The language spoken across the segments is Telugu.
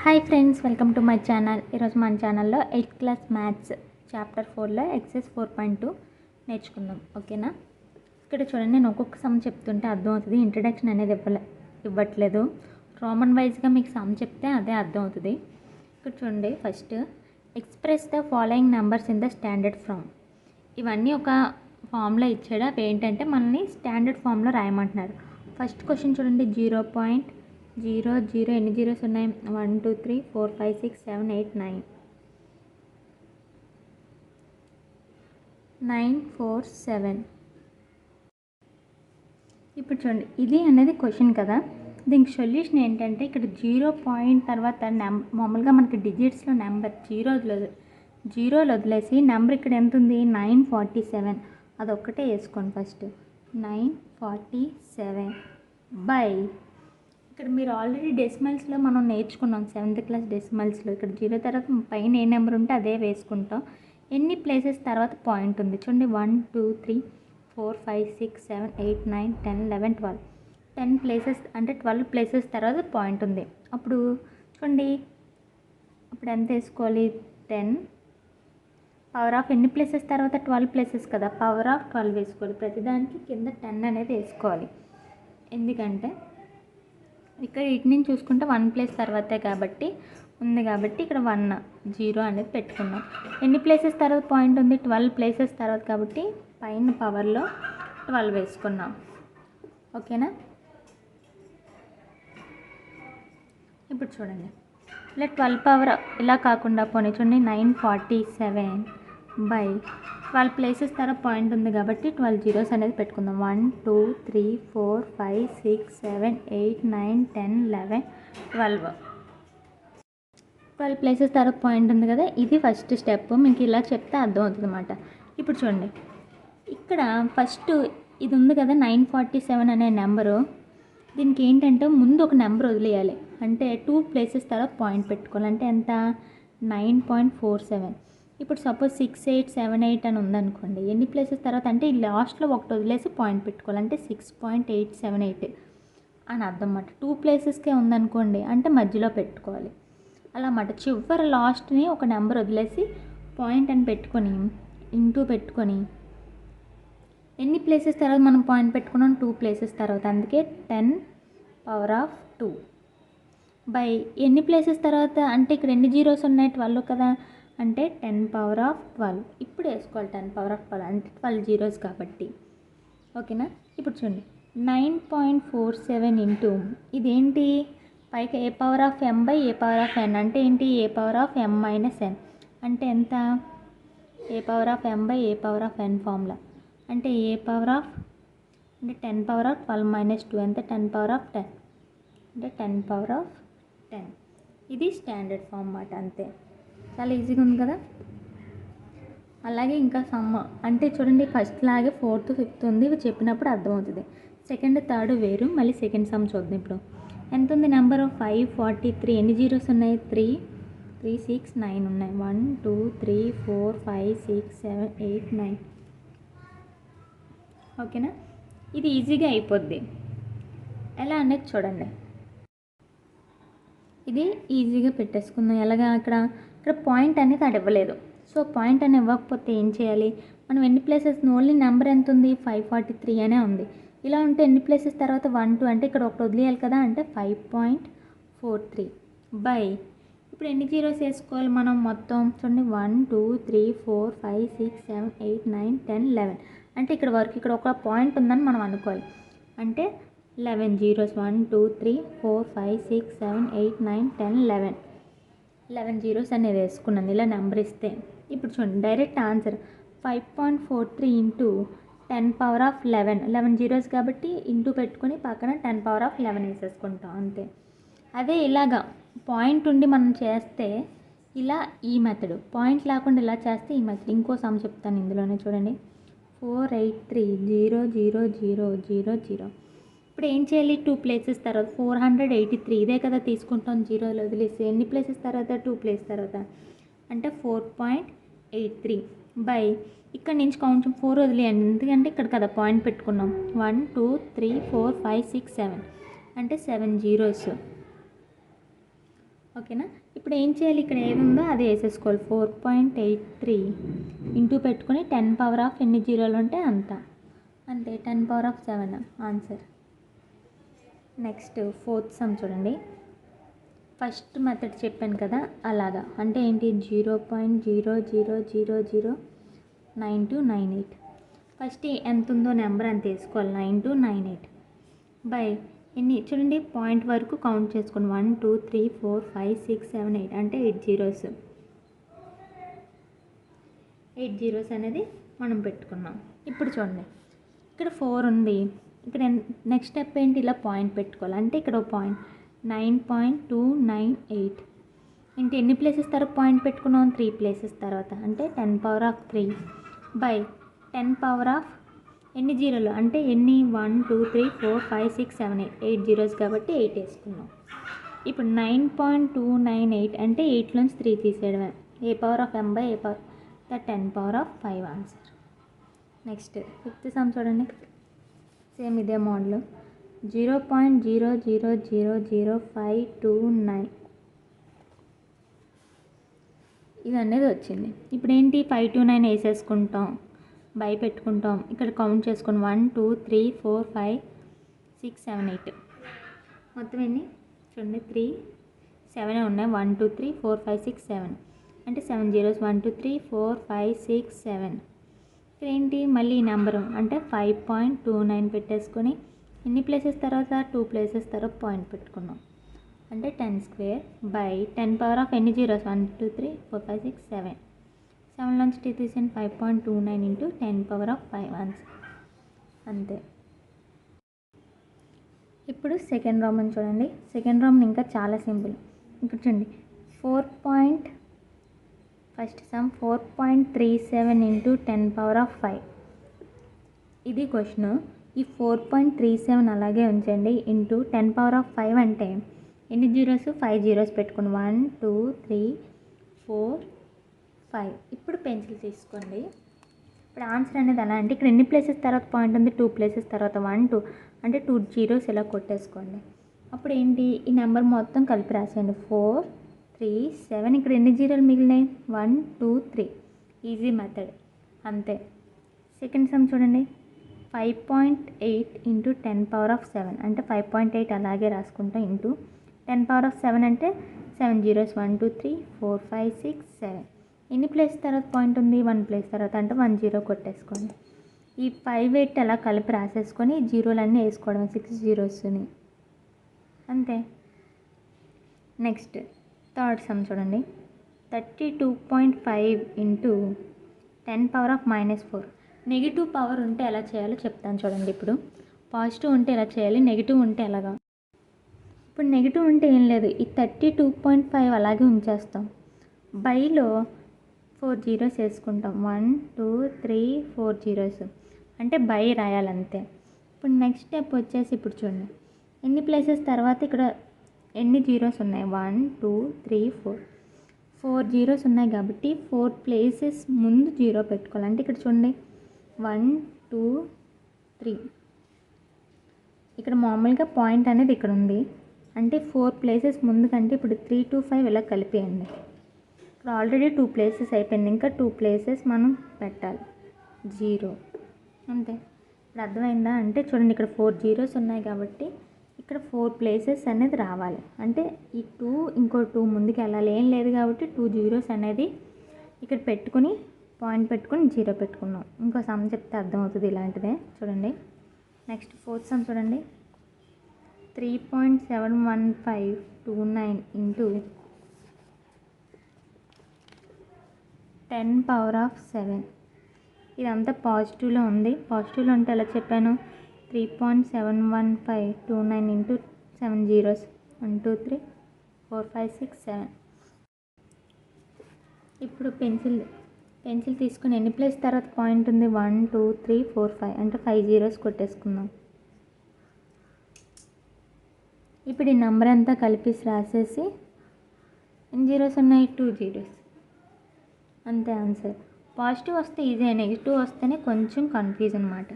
Hi friends, welcome to my channel. ఈరోజు మన ఛానల్లో 8th క్లాస్ మ్యాథ్స్ చాప్టర్ 4లో ఎక్సైజ్ 4.2 నేర్చుకుందాం. ఓకేనా? ఇక్కడ చూడండి, నేను ఒక్కొక్క సమ్ చెప్తుంటే అర్థమవుతుంది. ఇంట్రడక్షన్ అనేది ఇవ్వట్లేదు. రోమన్ వైజ్గా మీకు సమ్ చెప్తే అదే అర్థమవుతుంది. ఇక్కడ చూడండి, first express the following numbers in the standard form. ఇవన్నీ ఒక ఫామ్లో ఇచ్చాడు. అవి ఏంటంటే మనల్ని స్టాండర్డ్ ఫామ్లో రాయమంటున్నారు. ఫస్ట్ క్వశ్చన్ చూడండి, 0.00 ఎన్ని జీరోస్ ఉన్నాయి? 1 2 3 4 5 6 7 8 9 9 4 7. ఇప్పుడు చూడండి, ఇది అనేది క్వశ్చన్ కదా. దీనికి సొల్యూషన్ ఏంటంటే, ఇక్కడ 0 పాయింట్ తర్వాత మామూలుగా మనకి డిజిట్స్లో నెంబర్ జీరోలు వదిలేసి నెంబర్ ఇక్కడ ఎంత ఉంది? 947. అదొక్కటే వేసుకోండి. ఫస్ట్ 947 బై, ఇక్కడ మీరు ఆల్రెడీ డెసిమల్స్లో మనం నేర్చుకున్నాం 7th క్లాస్ డెసిమల్స్లో. ఇక్కడ 0 తర్వాత పైన ఏ నెంబర్ ఉంటే అదే వేసుకుంటాం. ఎన్ని ప్లేసెస్ తర్వాత పాయింట్ ఉంది చూడండి? 1 2 3 4 5 6 7 8 9 10 11 12. 10 ప్లేసెస్ అంటే 12 ప్లేసెస్ తర్వాత పాయింట్ ఉంది. అప్పుడు చూడండి, అప్పుడు ఎంత వేసుకోవాలి? 10 పవర్ ఆఫ్ ఎన్ని ప్లేసెస్ తర్వాత 12 ప్లేసెస్ కదా, పవర్ ఆఫ్ 12 వేసుకోవాలి. ప్రతిదానికి కింద 10 అనేది వేసుకోవాలి. ఎందుకంటే ఇక్కడ ఇటు నుంచి చూసుకుంటే 1 ప్లేస్ తర్వాతే కాబట్టి ఉంది, కాబట్టి ఇక్కడ 1 0 అనేది పెట్టుకున్నాం. ఎన్ని ప్లేసెస్ తర్వాత పాయింట్ ఉంది? 12 ప్లేసెస్ తర్వాత, కాబట్టి పైన పవర్లో 12 వేసుకున్నాం. ఓకేనా? ఇప్పుడు చూడండి, ఇలా 12 పవర్ ఇలా కాకుండా పోనీ చూడండి, 947 బై 12 ప్లేసెస్ తర్వాత పాయింట్ ఉంది కాబట్టి 12 జీరోస్ అనేది పెట్టుకుందాం. 1 2 3 4 5 6 7 8 9 10 11 12 ప్లేసెస్ తర్వాత పాయింట్ ఉంది కదా. ఇది ఫస్ట్ స్టెప్. మీకు ఇలా చెప్తే అర్థమవుతుంది అన్నమాట. ఇప్పుడు చూడండి, ఇక్కడ ఫస్ట్ ఇది ఉంది కదా 947 అనే నెంబరు. దీనికి ఏంటంటే ముందు ఒక నెంబర్ వదిలేయాలి. అంటే 2 ప్లేసెస్ తర్వాత పాయింట్ పెట్టుకోవాలి. అంటే ఎంత? 9.47. ఇప్పుడు సపోజ్ 6 8 7 8 అని ఉందనుకోండి. ఎన్ని ప్లేసెస్ తర్వాత అంటే ఈ లాస్ట్లో ఒకటి వదిలేసి పాయింట్ పెట్టుకోవాలి. అంటే 6.878 అని అర్థం అన్నమాట. 2 ప్లేసెస్కే ఉందనుకోండి అంటే మధ్యలో పెట్టుకోవాలి. అలా అన్నమాట. చివరి లాస్ట్ని ఒక నెంబర్ వదిలేసి పాయింట్ అని పెట్టుకొని ఇంటూ పెట్టుకొని ఎన్ని ప్లేసెస్ తర్వాత మనం పాయింట్ పెట్టుకున్నాం? 2 ప్లేసెస్ తర్వాత. అందుకే 10 పవర్ ఆఫ్ 2 బై ఎన్ని ప్లేసెస్ తర్వాత అంటే ఇక్కడ ఎన్ని జీరోస్ ఉన్నాయి? 12 కదా, అంటే 10 పవర్ ఆఫ్ 12. ఇప్పుడు వేసుకోవాలి 10 పవర్ ఆఫ్ 12 అంటే 12 జీరోస్ కాబట్టి. ఓకేనా? ఇప్పుడు చూడండి, 9.47 ఇంటూ ఇదేంటి? పైకి A power of m by A power of n అంటే ఏంటి? A power of m minus n అంటే ఎంత? A power of m by A power of n formula అంటే ఏ పవర్ ఆఫ్ అంటే 10 పవర్ ఆఫ్ 12 మైనస్ 2 ఎంత? 10 పవర్ ఆఫ్ 10 అంటే 10 పవర్ ఆఫ్ 10. ఇది స్టాండర్డ్ ఫామ్ అన్నమాట. అంతే, చాలా ఈజీగా ఉంది కదా. అలాగే ఇంకా సమ్ అంటే చూడండి, ఫస్ట్ లాగే 4th 5th ఉంది. ఇవి చెప్పినప్పుడు అర్థమవుతుంది. 2nd 3rd వేరు. మళ్ళీ సెకండ్ సమ్ చూద్దాం. ఇప్పుడు ఎంత ఉంది నెంబరు? 543. ఎన్ని జీరోస్ ఉన్నాయి? 3 3 6 9 ఉన్నాయి. 1 2 3 4 5 6 7 8 9. ఓకేనా? ఇది ఈజీగా అయిపోద్ది. ఎలా అనేది చూడండి, ఇది ఈజీగా పెట్టేసుకుందాం. ఎలాగా? ఇక్కడ పాయింట్ అనేది అది ఇవ్వలేదు. సో పాయింట్ అని ఇవ్వకపోతే ఏం చేయాలి? మనం ఎన్ని ప్లేసెస్ ఓన్లీ నెంబర్ ఎంత ఉంది? 543 అనే ఉంది. ఇలా ఉంటే ఎన్ని ప్లేసెస్ తర్వాత 1 2 అంటే ఇక్కడ ఒకటి వదిలేయాలి కదా, అంటే 5.43 బై ఇప్పుడు ఎన్ని జీరోస్ వేసుకోవాలి మనం? మొత్తం చూడండి, 1 2 3 4 5 6 7 8 9 10 11 అంటే ఇక్కడ వరకు ఇక్కడ ఒక పాయింట్ ఉందని మనం అనుకోవాలి. అంటే 11 జీరోస్. 1 2 3 4 5 6 7 8 9 10 11 జీరోస్ అనేది వేసుకున్నాను ఇలా నెంబర్ ఇస్తే. ఇప్పుడు చూడండి, direct answer 5.43 into 10 power of 11 zeros కాబట్టి ఇంటూ పెట్టుకొని పక్కన 10 పవర్ ఆఫ్ 11 వేసేసుకుంటాం. అంతే. అదే ఇలాగా పాయింట్ ఉండి మనం చేస్తే ఇలా ఈ మెథడ్, పాయింట్ లేకుండా ఇలా చేస్తే ఈ మెథడ్. ఇంకో సమ్ చెప్తాను ఇందులోనే చూడండి, 483 0 0 0 0 0. ఇప్పుడు ఏం చేయాలి? 2 ప్లేసెస్ తర్వాత 483 ఇదే కదా తీసుకుంటాం. జీరోలు వదిలేసి ఎన్ని ప్లేసెస్ తర్వాత? 2 ప్లేస్ తర్వాత అంటే 4.83 బై ఇక్కడ నుంచి కొంచెం 4 వదిలేయండి. ఎందుకంటే ఇక్కడ కదా పాయింట్ పెట్టుకున్నాం. 1 2 3 4 5 6 7 అంటే 7 జీరోస్ ఓకేనా. ఇప్పుడు ఏం చేయాలి, ఇక్కడ ఏది ఉందో అది వేసేసుకోవాలి. 4.83 ఇంటూ పెట్టుకొని 10 పవర్ ఆఫ్ ఎన్ని జీరోలు ఉంటే అంత, అంతే 10 power of 7 answer. Next fourth sum చూడండి. ఫస్ట్ మెథడ్ చెప్పాను కదా అలాగా, అంటే ఏంటి 0.00009298. ఫస్ట్ ఎంత ఉందో నెంబర్ అంత వేసుకోవాలి, 9298 బై ఎన్ని చూడండి పాయింట్ వరకు కౌంట్ చేసుకోండి. 1 2 3 4 5 6 7 8 అంటే 8 జీరోస్, 8 జీరోస్ అనేది మనం పెట్టుకున్నాం. ఇప్పుడు చూడండి ఇక్కడ 4 ఉంది, ఇక్కడ నెక్స్ట్ స్టెప్ ఏంటి, ఇలా పాయింట్ పెట్టుకోవాలి. అంటే ఇక్కడ ఒక పాయింట్ 9.298 ఇంటి ఎన్ని ప్లేసెస్ తర్వాత పాయింట్ పెట్టుకున్నాం, 3 ప్లేసెస్ తర్వాత, అంటే 10 power of 3 by 10 power of ఎన్ని జీరోలు అంటే ఎన్ని 1 2 3 4 5 6 7 8 జీరోస్ కాబట్టి 8 వేసుకున్నాం. ఇప్పుడు 9.298 అంటే 8లోంచి 3 తీసేయడమే, A power of m by A power 10 power of 5 answer. Next fifth sum చూడండి, సేమ్ ఇదే మోడల్ 0.000529 ఇది అనేది వచ్చింది. ఇప్పుడు ఏంటి 529 వేసేసుకుంటాం, బై పెట్టుకుంటాం, ఇక్కడ కౌంట్ చేసుకుని 1 2 3 4 5 6 7 8 మొత్తం ఎన్ని చూడండి 3 7 ఉన్నాయి, 1 2 3 4 5 6 7 అంటే 7 జీరోస్ 1 2 3 4 5 6 7. ఇక్కడ ఏంటి మళ్ళీ ఈ నెంబరు అంటే 5.29 పెట్టేసుకొని ఎన్ని ప్లేసెస్ తర్వాత 2 ప్లేసెస్ తర్వాత పాయింట్ పెట్టుకున్నాం, అంటే 10 స్క్వేర్ బై 10 పవర్ ఆఫ్ ఎన్ని జీరోస్ 1 2 3 4 5 6 7 7లోంచి 2 తీసిన 5.29 ఇంటూ 10 పవర్ ఆఫ్ 5 ఆన్సర్ అంతే. ఇప్పుడు సెకండ్ రోమన్ చూడండి. సెకండ్ రోమన్ ఇంకా చాలా సింపుల్. ఇక్కడ చూడండి first some 4.37 into 10 power of 5 ఇది క్వశ్చన్. ఈ 4.37 అలాగే ఉంచండి ఇంటూ 10 పవర్ ఆఫ్ 5 అంటే ఎన్ని జీరోస్ 5 జీరోస్ పెట్టుకుని 1 2 3 4 5. ఇప్పుడు పెన్సిల్ తీసుకోండి. ఇప్పుడు ఆన్సర్ అనేది ఎలా అంటే ఇక్కడ ఎన్ని ప్లేసెస్ తర్వాత పాయింట్ ఉంది 2 ప్లేసెస్ తర్వాత 1 2 అంటే 2 జీరోస్ ఇలా కొట్టేసుకోండి. అప్పుడు ఏంటి ఈ నెంబర్ మొత్తం కలిపి రాసేయండి 4 3 7. ఇక్కడ ఎన్ని జీరోలు మిగిలినాయి 1 2 3. ఈజీ మెథడ్ అంతే. సెకండ్ సమ్ చూడండి 5.8 ఇంటూ 10 పవర్ ఆఫ్ 7 అంటే 5.8 అలాగే రాసుకుంటాం ఇంటూ 10 పవర్ ఆఫ్ 7 అంటే 7 జీరోస్ 1 2 3 4 5 6 7. ఎన్ని ప్లేస్ తర్వాత పాయింట్ ఉంది 1 ప్లేస్ తర్వాత అంటే 1 జీరో కొట్టేసుకోండి. ఈ 5 8 అలా కలిపి రాసేసుకొని జీరోలన్నీ వేసుకోవడం 6 జీరోస్ని అంతే. నెక్స్ట్ థర్డ్ సమ్ చూడండి 32.5 into 10 power of -4. Negative power ఉంటే ఎలా చేయాలో చెప్తాను చూడండి. ఇప్పుడు పాజిటివ్ ఉంటే ఎలా చేయాలి, నెగిటివ్ ఉంటే ఎలాగా. ఇప్పుడు నెగిటివ్ ఉంటే ఏం లేదు, ఈ 32.5 అలాగే ఉంచేస్తాం, బైలో 4 జీరోస్ వేసుకుంటాం 1 2 3 4 జీరోస్ అంటే బై రాయాలంతే. ఇప్పుడు నెక్స్ట్ స్టెప్ వచ్చేసి ఇప్పుడు చూడండి ఎన్ని ప్లేసెస్ తర్వాత ఇక్కడ ఎన్ని జీరోస్ ఉన్నాయి 1 2 3 4 జీరోస్ ఉన్నాయి కాబట్టి 4 ప్లేసెస్ ముందు జీరో పెట్టుకోవాలి. అంటే ఇక్కడ చూడండి 1 2 3 ఇక్కడ మామూలుగా పాయింట్ అనేది ఇక్కడ ఉంది, అంటే 4 ప్లేసెస్ ముందు కంటే ఇప్పుడు 3 2 5 ఇలా కలిపేయండి. ఇప్పుడు ఆల్రెడీ 2 ప్లేసెస్ అయిపోయింది, ఇంకా 2 ప్లేసెస్ మనం పెట్టాలి 0 అంతే. ఇప్పుడు అర్థమైందా, అంటే చూడండి ఇక్కడ 4 జీరోస్ ఉన్నాయి కాబట్టి ఇక్కడ 4 ప్లేసెస్ అనేది రావాలి, అంటే ఈ 2 ఇంకో 2 ముందుకు వెళ్ళాలి, ఏం లేదు కాబట్టి 2 జీరోస్ అనేది ఇక్కడ పెట్టుకుని పాయింట్ పెట్టుకుని జీరో పెట్టుకున్నాం. ఇంకో సమ్ చెప్తే అర్థమవుతుంది ఇలాంటిదే చూడండి. నెక్స్ట్ ఫోర్త్ సమ్ చూడండి 3.71529 ఇంటూ 10 పవర్ ఆఫ్ 7. ఇదంతా పాజిటివ్లో ఉంది, పాజిటివ్లో ఉంటే ఎలా చెప్పాను 3.71529 ఇంటూ 7 జీరోస్ 1 2 3 4 5 6 7. ఇప్పుడు పెన్సిల్ తీసుకుని ఎన్ని ప్లేస్ తర్వాత పాయింట్ ఉంది 1 2 3 4 5 అంటే 5 జీరోస్ కొట్టేసుకుందాం. ఇప్పుడు ఈ నెంబర్ అంతా కలిపేసి రాసేసి ఎన్ని జీరోస్ ఉన్నాయి 2 జీరోస్ అంతే ఆన్సర్. పాజిటివ్ వస్తే ఈజీ, నెగిటివ్ వస్తేనే కొంచెం కన్ఫ్యూజ్ అనమాట.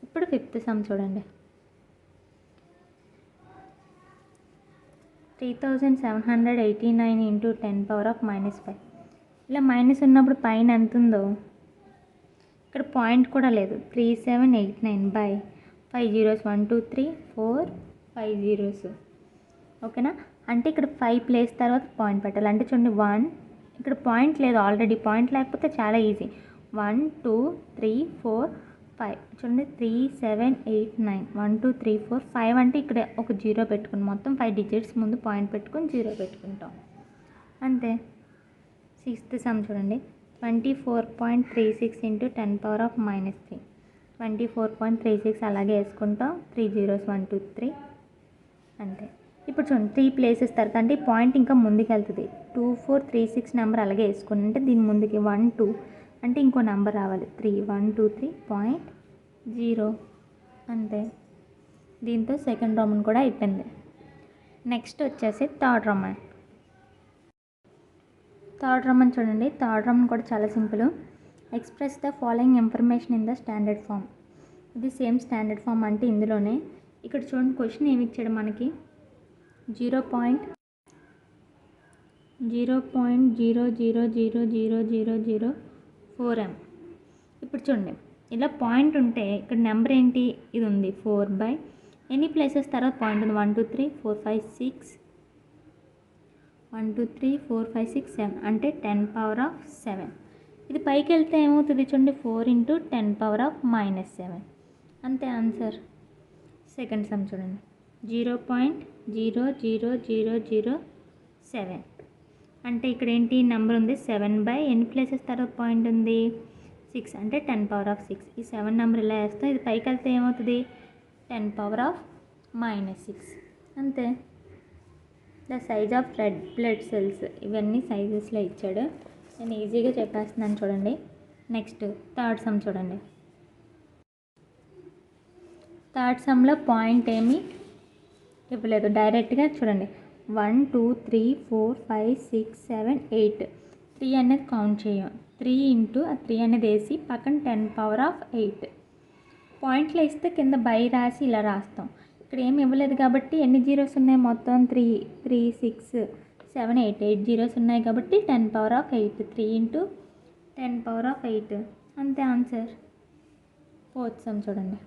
ఇప్పుడు ఫిఫ్త్ సమ్ చూడండి 3789 ఇంటూ 10⁻⁻5. ఇలా మైనస్ ఉన్నప్పుడు పైన ఎంత ఉందో ఇక్కడ పాయింట్ కూడా లేదు. 3789 బై 5 zeros 1 2 3 4 5 zeros. ఓకేనా, అంటే ఇక్కడ 5 ప్లేస్ తర్వాత పాయింట్ పెట్టాలి. అంటే చూడండి 1, ఇక్కడ పాయింట్ లేదు, ఆల్రెడీ పాయింట్ లేకపోతే చాలా ఈజీ. 1 2 3 4 5 చూడండి 3 7 8 9 1 2 3 4 5 అంటే ఇక్కడ ఒక 0 పెట్టుకుని మొత్తం 5 digits ముందు పాయింట్ పెట్టుకుని 0 పెట్టుకుంటాం అంతే. 6th సమ్ చూడండి 24.36 ఇంటూ 10⁻⁻3. 24.36 అలాగే వేసుకుంటాం. 3 zeros 1 2 3 అంతే. ఇప్పుడు చూడండి 3 ప్లేసెస్ తర్వాత అంటే పాయింట్ ఇంకా ముందుకు వెళ్తుంది. 2 4 3 6 నెంబర్ అలాగే వేసుకోండి. అంటే దీని ముందుకి 1 2 అంటే ఇంకో నెంబర్ రావాలి. 3 1 2 3.0 అంతే. దీంతో సెకండ్ రోమన్ కూడా అయిపోయింది. నెక్స్ట్ వచ్చేసి థర్డ్ రోమన్. థర్డ్ రోమన్ చూడండి. థర్డ్ రోమన్ కూడా చాలా simple. Express the following information in the standard form. ఇది సేమ్ స్టాండర్డ్ ఫామ్ అంటే ఇందులోనే. ఇక్కడ చూడండి క్వశ్చన్ ఏమి ఇచ్చాడు మనకి 0.0000004m. ఇప్పుడు చూడండి ఇలా పాయింట్ ఉంటే ఇక్కడ నెంబర్ ఏంటి, ఇది ఉంది 4 బై ఎన్ని ప్లేసెస్ తర్వాత పాయింట్ ఉంది 1 2 3 4 5 6 1 2 3 4 5 6 7 అంటే 10⁻⁷. ఇది పైకి వెళ్తే ఏమవుతుంది చూడండి 4 ఇంటూ 10⁻⁻7 అంతే ఆన్సర్. సెకండ్ సమ్ చూడండి 0.00007 అంటే ఇక్కడ ఏంటి నెంబర్ ఉంది 7 బై ఎన్ని ప్లేసెస్ తర్వాత పాయింట్ ఉంది 6 అంటే 10⁻⁶. ఈ 7 నెంబర్ ఇలా వేస్తాం. ఇది పైకి వెళ్తే ఏమవుతుంది 10⁻⁻6 అంతే. The size of red blood cells ఇవన్నీ సైజెస్లో ఇచ్చాడు. నేను ఈజీగా చెప్పేస్తున్నాను చూడండి. నెక్స్ట్ థర్డ్ సమ్ చూడండి. థర్డ్ సమ్లో పాయింట్ ఏమి ఇవ్వలేదు, డైరెక్ట్గా చూడండి 1 2 3 4 5 6 7 8 3 అనేది కౌంట్ చేయం. 3 ఇంటూ ఆ 3 అనేది వేసి పక్కన 10⁻⁸. పాయింట్లు వేస్తే కింద బై రాసి ఇలా రాస్తాం. ఇక్కడ ఏమి ఇవ్వలేదు కాబట్టి ఎన్ని జీరోస్ ఉన్నాయి మొత్తం 3 3 6 7 8 8 జీరోస్ ఉన్నాయి కాబట్టి 10⁻⁸. 3 ఇంటూ 10⁻⁸ అంతే ఆన్సర్. ఫోర్త్ సమ్ చూడండి.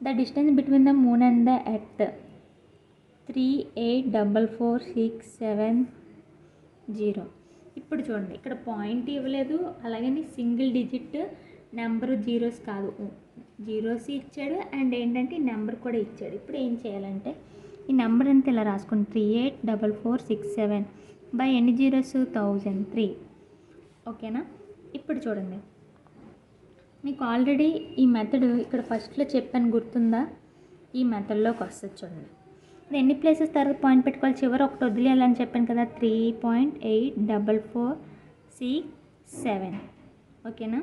The distance between the moon and the earth 3 8 4 4 6 7 0. ఇప్పుడు చూడండి ఇక్కడ పాయింట్ ఇవ్వలేదు, అలాగే సింగిల్ డిజిట్ నెంబరు జీరోస్ కాదు, జీరోస్ ఇచ్చాడు అండ్ ఏంటంటే ఈ నెంబర్ కూడా ఇచ్చాడు. ఇప్పుడు ఏం చేయాలంటే ఈ నెంబర్ అంతా ఇలా రాసుకోండి 3 8 4 4 6 7 బై ఎన్ని జీరోస్ 1003. ఓకేనా, ఇప్పుడు చూడండి మీకు ఆల్రెడీ ఈ మెథడ్ ఇక్కడ ఫస్ట్లో చెప్పాను గుర్తుందా, ఈ మెథడ్లోకి వస్తుంది చూడండి. ఇప్పుడు ఎన్ని ప్లేసెస్ తర్వాత పాయింట్ పెట్టుకోవాలి, చివరి ఒకటి వదిలేయాలని చెప్పాను కదా 3.84467. ఓకేనా,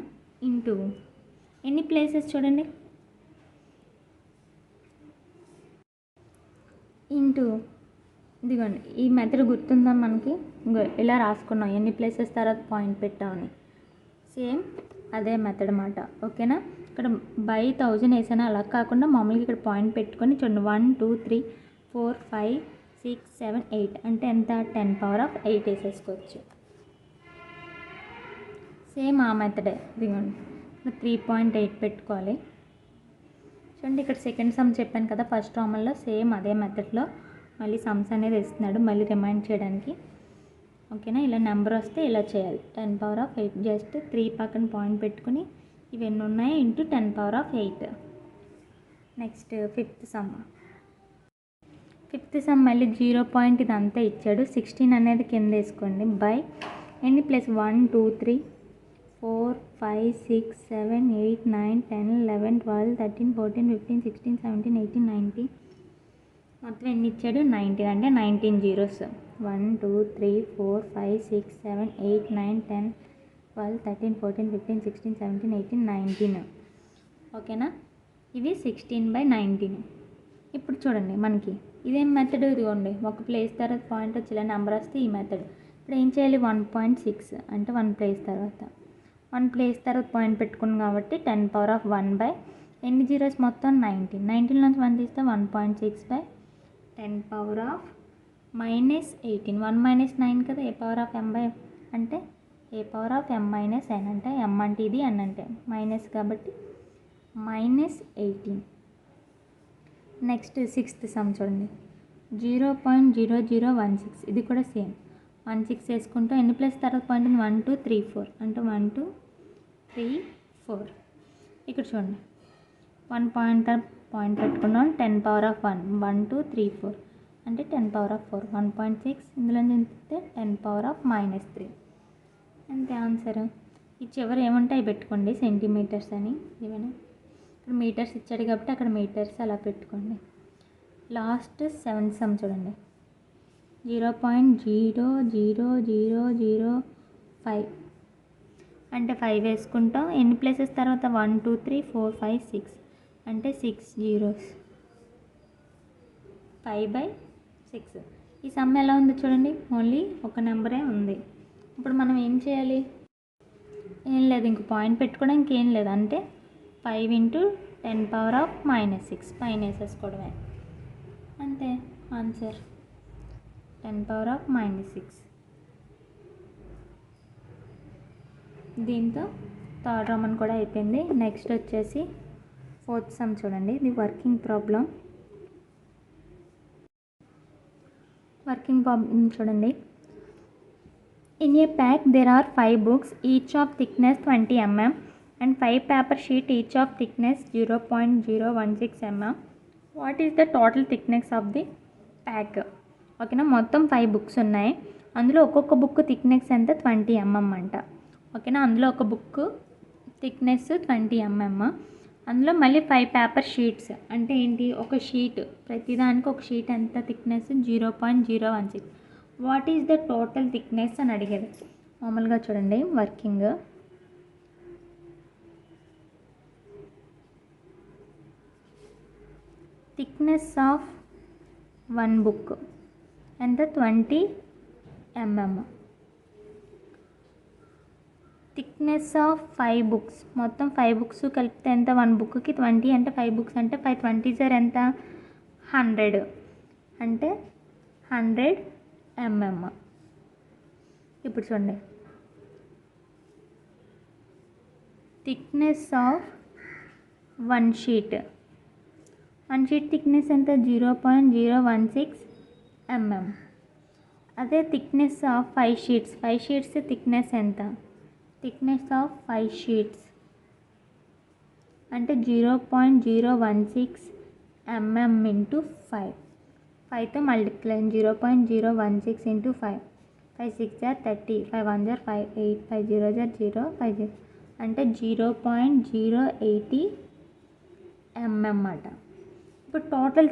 ఇంటూ ఎన్ని ప్లేసెస్ చూడండి ఇంటూ ఇదిగోండి. ఈ మెథడ్ గుర్తుందా మనకి, ఇలా రాసుకున్నాం ఎన్ని ప్లేసెస్ తర్వాత పాయింట్ పెట్టామని. సేమ్ అదే మెథడ్ అన్నమాట. ఓకేనా, ఇక్కడ బై 1000 వేసాను, అలా కాకుండా మామూలుగా ఇక్కడ పాయింట్ పెట్టుకొని చూడండి 1 2 3 4 5 6 7 8 అంటే ఎంత 10⁻⁸ వేసేసుకోవచ్చు. సేమ్ ఆ మెథడే. ఇదిగోండి 3.8 పెట్టుకోవాలి. చూడండి ఇక్కడ సెకండ్ సమ్ చెప్పాను కదా ఫస్ట్ రోమన్లో, సేమ్ అదే మెథడ్లో మళ్ళీ సమ్స్ అనేది ఇస్తున్నాడు మళ్ళీ రిమైండ్ చేయడానికి. ఓకేనా, ఇలా నెంబర్ వస్తే ఇలా చేయాలి 10⁻⁸. జస్ట్ 3 పక్కన పాయింట్ పెట్టుకుని ఇవన్నీ ఉన్నాయి into 10⁻⁸. Next fifth some. Fifth sum మళ్ళీ 0 పాయింట్ ఇదంతా ఇచ్చాడు. 16 అనేది కింద వేసుకోండి బై ఎన్ని ప్లస్ 1 2 3 4 5 6 7 8 9 10 11 12 13 14 15 16 17 18 19 మొత్తం ఎన్ని ఇచ్చాడు 19 అంటే 19 జీరోస్ 1 2 3 4 5 6 7 8 9 10 12 13 14 15 16 17 18 19. ఓకేనా, ఇవి 16/19. ఇప్పుడు చూడండి మనకి ఇదేం మెథడ్, ఇదిగోండి ఒక ప్లేస్ తర్వాత పాయింట్ వచ్చి ఇలా నెంబర్ వస్తే ఈ మెథడ్. ఇప్పుడు ఏం చేయాలి 1.6 అంటే 1 ప్లేస్ తర్వాత 1 ప్లేస్ తర్వాత పాయింట్ పెట్టుకున్నాం కాబట్టి 10⁻1 బై ఎన్ని జీరోస్ మొత్తం 19. 19 నుంచి 1 తీస్తే 1.6 బై 10⁻ -18 1 - 9 కదా, ఏ పవర్ ఆఫ్ m బై అంటే A power of m - n అంటే m అంటే ఇది, n అంటే మైనస్ కాబట్టి -18. నెక్స్ట్ 6th సమ్ చూడండి, 0.0016. ఇది కూడా సేమ్ 16 వేసుకుంటాం. ఎన్ని ప్లస్ తర్వాత పాయింట్ ఉంది, 1 2 3 4 అంటే 1 2 3 4. ఇక్కడ చూడండి 1 పాయింట్ పెట్టుకున్నాం, 10 పవర్ ఆఫ్ 1 1 2 3 4 అంటే 10 పవర్ ఆఫ్ 4 1.6. ఇందులో చెప్తే 10 పవర్ ఆఫ్ -3 అంతే ఆన్సర్. ఈ చివరి ఏముంటాయి పెట్టుకోండి, సెంటీమీటర్స్ అని ఏమైనా. ఇక్కడ మీటర్స్ ఇచ్చాడు కాబట్టి అక్కడ మీటర్స్ అలా పెట్టుకోండి. లాస్ట్ 7th సమ్ చూడండి, 0.00005 అంటే 5 వేసుకుంటాం. ఎన్ని ప్లేసెస్ తర్వాత 1 2 3 4 5 6 అంటే 6 zeros, 5/6. ఈ సమ్ ఎలా ఉంది చూడండి, ఓన్లీ ఒక నెంబరే ఉంది. ఇప్పుడు మనం ఏం చేయాలి, ఏం లేదు, ఇంక పాయింట్ పెట్టుకోవడానికి ఏం లేదు, అంటే 5 × 10 పవర్ ఆఫ్ -6 పైన వేసేసుకోవడమే అంతే ఆన్సర్, 10 పవర్ ఆఫ్ -6. దీంతో థర్డ్ రోమన్ కూడా అయిపోయింది. నెక్స్ట్ వచ్చేసి 4th సమ్ చూడండి, ఇది వర్కింగ్ ప్రాబ్లం చూడండి. In a pack there are 5 books each of thickness 20 mm and 5 paper sheet each of thickness 0.016 mm. What is the total thickness of the pack? ఓకేనా, మొత్తం 5 బుక్స్ ఉన్నాయి. అందులో ఒక్కొక్క బుక్ థిక్నెస్ ఎంత 20 mm అంట. ఓకేనా, అందులో ఒక బుక్ థిక్నెస్ 20 mm, అందులో మళ్ళీ 5 పేపర్ షీట్స్ అంటే ఏంటి, ఒక షీట్, ప్రతిదానికి ఒక షీట్ ఎంత thickness 0.016. What is the total thickness అని అడిగేది. మామూలుగా చూడండి వర్కింగ్, థిక్నెస్ ఆఫ్ 1 బుక్ ఎంత 20 mm, థిక్నెస్ ఆఫ్ 5 బుక్స్, మొత్తం 5 బుక్స్ కలిపితే ఎంత, 1 బుక్కి 20 అంటే 5 బుక్స్ అంటే 5 20 సార్ ఎంత 100 అంటే 100 mm. ఇప్పుడు చూడండి థిక్నెస్ ఆఫ్ 1 షీట్ థిక్నెస్ ఎంత 0.016 mm. అదే థిక్నెస్ ఆఫ్ 5 షీట్స్ థిక్నెస్ ఎంత, థిక్నెస్ ఆఫ్ 5 షీట్స్ అంటే 0.016 mm into 5తో multiply 0.016 into 5 5 6 are 30 5 1 are 5 8 5 0 are 0 5 0 అంటే 0.080 mm అన్నమాట. ఇప్పుడు టోటల్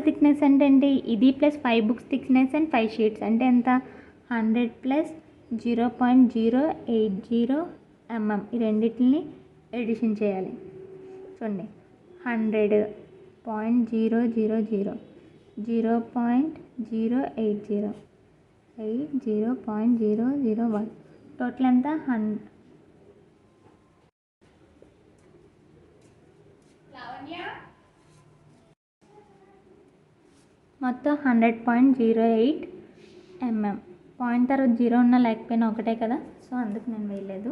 థిక్నెస్ అంటే ఏంటి, ఇది plus 5 books thickness and 5 sheets అంటే ఎంత 100 ప్లస్ 0.080 mm. ఈ రెండింటిని ఎడిషన్ చేయాలి. చూడండి 100.000 0.080 0.001 టోటల్ ఎంత 100. మొత్తం 100.08 mm. పాయింట్ తర్వాత 0 ఉన్నా లేకపోయినా ఒకటే కదా, సో అందుకు నేను వేయలేదు.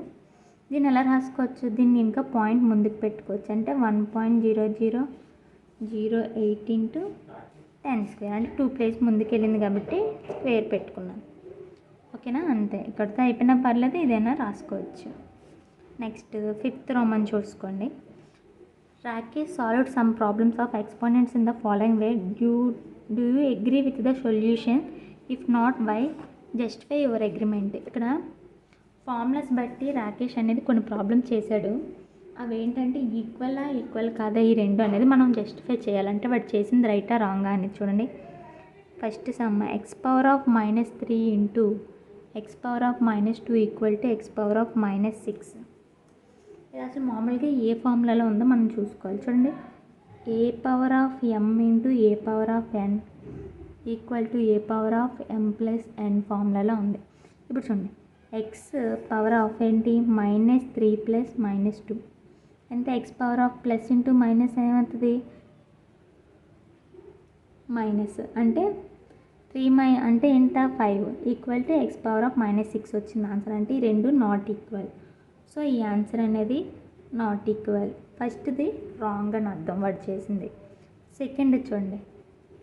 దీన్ని ఎలా రాసుకోవచ్చు, దీన్ని ఇంకా పాయింట్ ముందుకు పెట్టుకోవచ్చు, అంటే 1.0008 ఇంటూ 10 స్క్వేర్ అంటే 2 ప్లేస్ ముందుకు వెళ్ళింది కాబట్టి స్క్వేర్ పెట్టుకున్నాను. ఓకేనా, అంతే, ఇక్కడితో అయిపోయినా పర్లేదు, ఇదైనా రాసుకోవచ్చు. నెక్స్ట్ 5th రోమన్ చూసుకోండి. Rakesh solved some problems of exponents in the following way. Do you agree with the solution, if not why, justify your agreement. ఇక్కడ ఫార్ములాస్ బట్టి రాకేష్ అనేది కొన్ని ప్రాబ్లమ్స్ చేశాడు. అవి ఏంటంటే ఈక్వల్ కాదా ఈ రెండు అనేది మనం జస్టిఫై చేయాలంటే వాడు చేసింది రైటా రాంగా అనేది చూడండి. First some x⁻³ into x⁻² equal to x⁻6. ఇది అసలు మామూలుగా ఏ ఫార్ములాలో ఉందో మనం చూసుకోవాలి. చూడండి a⁻m into a⁻n equal to a⁻m+n ఫార్ములాలో ఉంది. ఇప్పుడు చూడండి x పవర్ ఆఫ్ ఏంటి -3 + -2 ఎంత X power of plus into minus ఏమవుతుంది మైనస్ అంటే 3 అంటే ఎంత 5 equal to X power of -6 వచ్చింది ఆన్సర్. అంటే ఈ రెండు నాట్ ఈక్వల్. సో ఈ ఆన్సర్ అనేది నాట్ ఈక్వల్. ఫస్ట్ది రాంగ్ అని అర్థం వాడు చేసింది. సెకండ్ చూడండి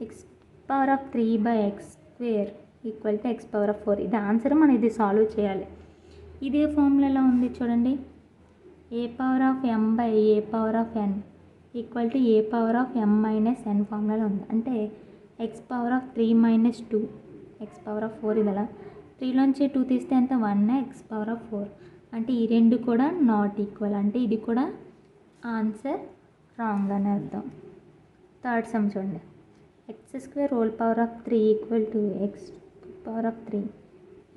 X power of 3/x² equal to X power of 4. ఇది ఆన్సర్. మనం ఇది సాల్వ్ చేయాలి. ఇదే ఫార్ములాలో ఉంది చూడండి. A power of m/a power of n equal to A power of m - n ఫార్ములాలో ఉంది. అంటే X power of 3 - 2 X power of 4 ఇది ఎలా 3లోంచి 2 తీస్తే ఎంత 1 ఎక్స్ పవర్ ఆఫ్ 4. అంటే ఈ రెండు కూడా నాట్ ఈక్వల్. అంటే ఇది కూడా ఆన్సర్ రాంగ్ అని అర్థం. థర్డ్ సమ్ చూడండి x² whole power of 3 equal to X power of 3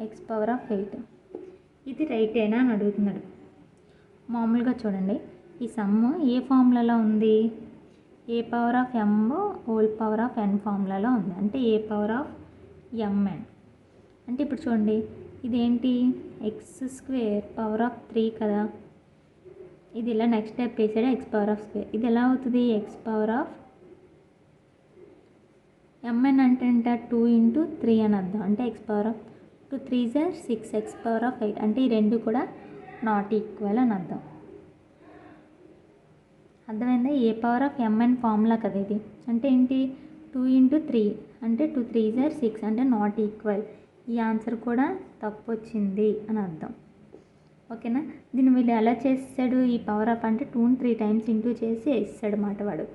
X power of 8. ఇది రైటేనా అని అడుగుతున్నాడు. మామూలుగా చూడండి ఈ సమ్ ఏ ఫార్ములాలో ఉంది A power of m whole power of n ఫార్ములాలో ఉంది. అంటే ఏ పవర్ ఆఫ్ mn. అంటే ఇప్పుడు చూడండి ఇదేంటి x² పవర్ ఆఫ్ 3 కదా. ఇది ఇలా నెక్స్ట్ స్టెప్ వేసాడు ఎక్స్ పవర్ ఆఫ్ స్క్వేర్. ఇది ఎలా అవుతుంది ఎక్స్ పవర్ ఆఫ్ mn అంటే ఎంత 2 × 3 అని అర్థం. అంటే X power of 2 3s are 6 X power of 8. అంటే ఈ రెండు కూడా నాట్ ఈక్వల్ అని అర్థం. అర్థమైందా? ఏ పవర్ ఆఫ్ mn ఫార్ములా కదా ఇది. అంటే ఏంటి 2 × 3 అంటే 2 3s are 6 అంటే నాట్ ఈక్వల్. ఈ ఆన్సర్ కూడా తప్పు వచ్చింది అని అర్థం. ఓకేనా? దీన్ని వీళ్ళు ఎలా చేసాడు ఈ పవర్ ఆఫ్ అంటే 2ని 3 టైమ్స్ ఇంటూ చేసి వేసాడు అన్నమాట వాడు.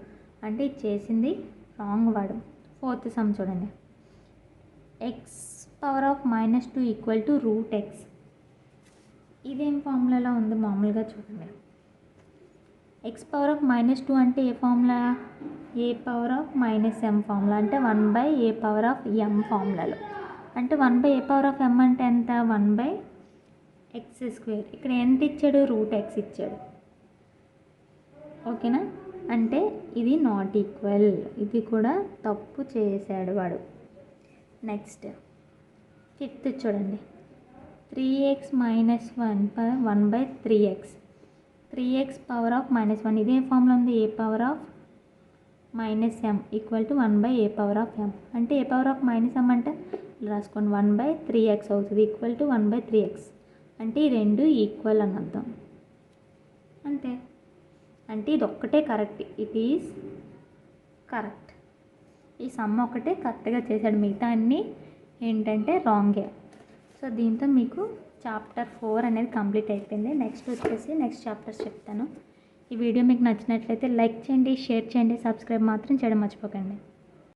అంటే ఇది చేసింది రాంగ్ వాడు. ఫోర్త్ సమ్ చూడండి X power of -2 equal to √x. ఇదేం ఫార్ములాలో ఉంది మామూలుగా చూడండి. ఎక్స్ పవర్ ఆఫ్ -2 అంటే A formula A power of -m formula. అంటే 1/a పవర్ ఆఫ్ m ఫార్ములాలో. అంటే 1/a పవర్ ఆఫ్ m అంటే ఎంత 1/x². ఇక్కడ ఎంత ఇచ్చాడు √x ఇచ్చాడు. ఓకేనా? అంటే ఇది నాట్ ఈక్వల్. ఇది కూడా తప్పు చేశాడు వాడు. నెక్స్ట్ ఫిఫ్త్ చూడండి 3x - 1/3x 3x power of -1. ఇదే ఫార్ములా ఉంది A power of -m equal to 1/a power of m. అంటే ఏ పవర్ ఆఫ్ -m అంటే రాసుకోండి 1/3x అవుతుంది ఈక్వల్ టు 1/3x. అంటే ఈ రెండు ఈక్వల్ అని అర్థం. అంతే. అంటే ఇది ఒక్కటే కరెక్ట్. It is correct. ఈ సమ్ ఒకటే కరెక్ట్గా చేశాడు. మిగతా అన్నీ ఏంటంటే రాంగే. సో దీంతో మీకు చాప్టర్ 4 అనేది కంప్లీట్ అయిపోయింది. నెక్స్ట్ వచ్చేసి నెక్స్ట్ చాప్టర్స్ చెప్తాను. ఈ వీడియో మీకు నచ్చినట్లయితే లైక్ చేయండి, షేర్ చేయండి, సబ్స్క్రైబ్ మాత్రం చేయడం మర్చిపోకండి.